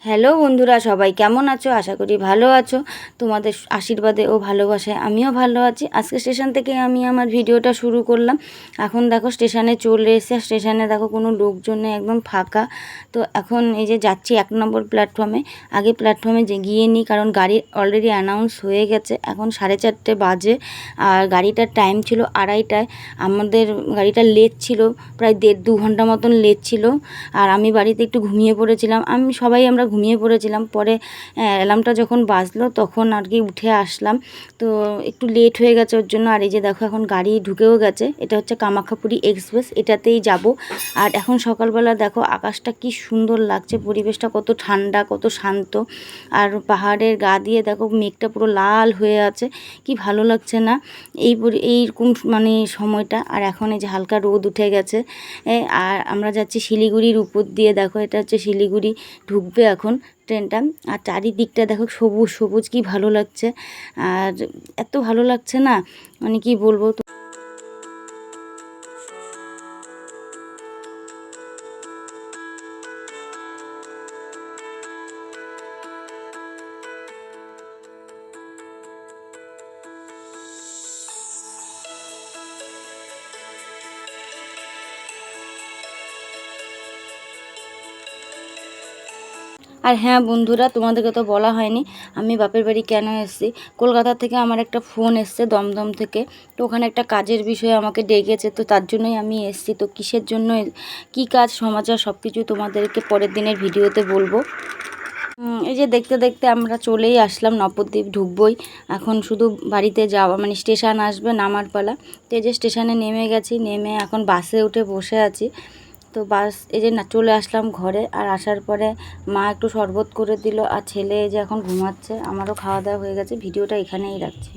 Hello বন্ধুরা, সবাই কেমন আছো? আশা করি ভালো আছো। তোমাদের আশীর্বাদে ও ভালোবাসায় আমিও ভালো আছি। আজকে স্টেশন থেকে আমি আমার ভিডিওটা শুরু করলাম। এখন দেখো স্টেশনে চলে এসে, স্টেশনে দেখো কোনো লোকজন নেই, একদম ফাঁকা। তো এখন এই যে যাচ্ছি 1 নম্বর প্ল্যাটফর্মে। আগে প্ল্যাটফর্মে গিয়ে নিই, কারণ গাড়ি অলরেডি অ্যানাউন্স হয়ে গেছে। এখন 4:30 বাজে আর গাড়িটার টাইম ছিল 2:30টায়। আমাদের গাড়িটা লেট ছিল, প্রায় 1.5-2 ঘন্টা মতন লেট ছিল। আর আমি বাড়িতে একটু ঘুমিয়ে পড়েছিলাম। আমরা ঘুমিয়ে পড়েছিলাম। পরে অ্যালার্মটা যখন বাজলো তখন আর কি উঠে আসলাম। তো একটু লেট হয়ে গেছে ওর জন্য। আর এই যে দেখো এখন গাড়ি ঢুকেও গেছে। এটা হচ্ছে কামাখ্যাপুরী এক্সপ্রেস, এটাতেই যাব। আর এখন সকালবেলা দেখো আকাশটা কি সুন্দর লাগছে, পরিবেশটা কত ঠান্ডা, কত শান্ত। আর পাহাড়ের গা দিয়ে দেখো মেঘটা পুরো লাল হয়ে আছে, কি ভালো লাগছে না এইরকম মানে সময়টা। আর এখন এই যে হালকা রোদ উঠে গেছে। আর আমরা যাচ্ছি শিলিগুড়ির উপর দিয়ে। দেখো এটা হচ্ছে শিলিগুড়ি, ঢুকবে এখন ট্রেনটা। আর চারিদিকটা দেখো সবুজ সবুজ, কি ভালো লাগছে। আর এত ভালো লাগছে না, মানে কি বলবো। আর হ্যাঁ বন্ধুরা, তোমাদেরকে তো বলা হয়নি আমি বাপের বাড়ি কেন এসেছি। কলকাতা থেকে আমার একটা ফোন এসছে দমদম থেকে। তো ওখানে একটা কাজের বিষয়ে আমাকে ডেকেছে, তো তার জন্যই আমি এসেছি। তো কিসের জন্য, কি কাজ, সমাচার সব কিছুই তোমাদেরকে পরের দিনের ভিডিওতে বলবো। এই যে দেখতে দেখতে আমরা চলেই আসলাম, নবদ্বীপ ঢুকবই। এখন শুধু বাড়িতে যাওয়া, মানে স্টেশন আসবে, নামার পালা। তো এই যে স্টেশনে নেমে গেছি, নেমে এখন বাসে উঠে বসে আছি। তো বাস এই যে না চলে আসলাম ঘরে। আর আসার পরে মা একটু শরবত করে দিল, আর ছেলে এই যে এখন ঘুমাচ্ছে। আমারও খাওয়া দাওয়া হয়ে গেছে। ভিডিওটা এখানেই রাখছি।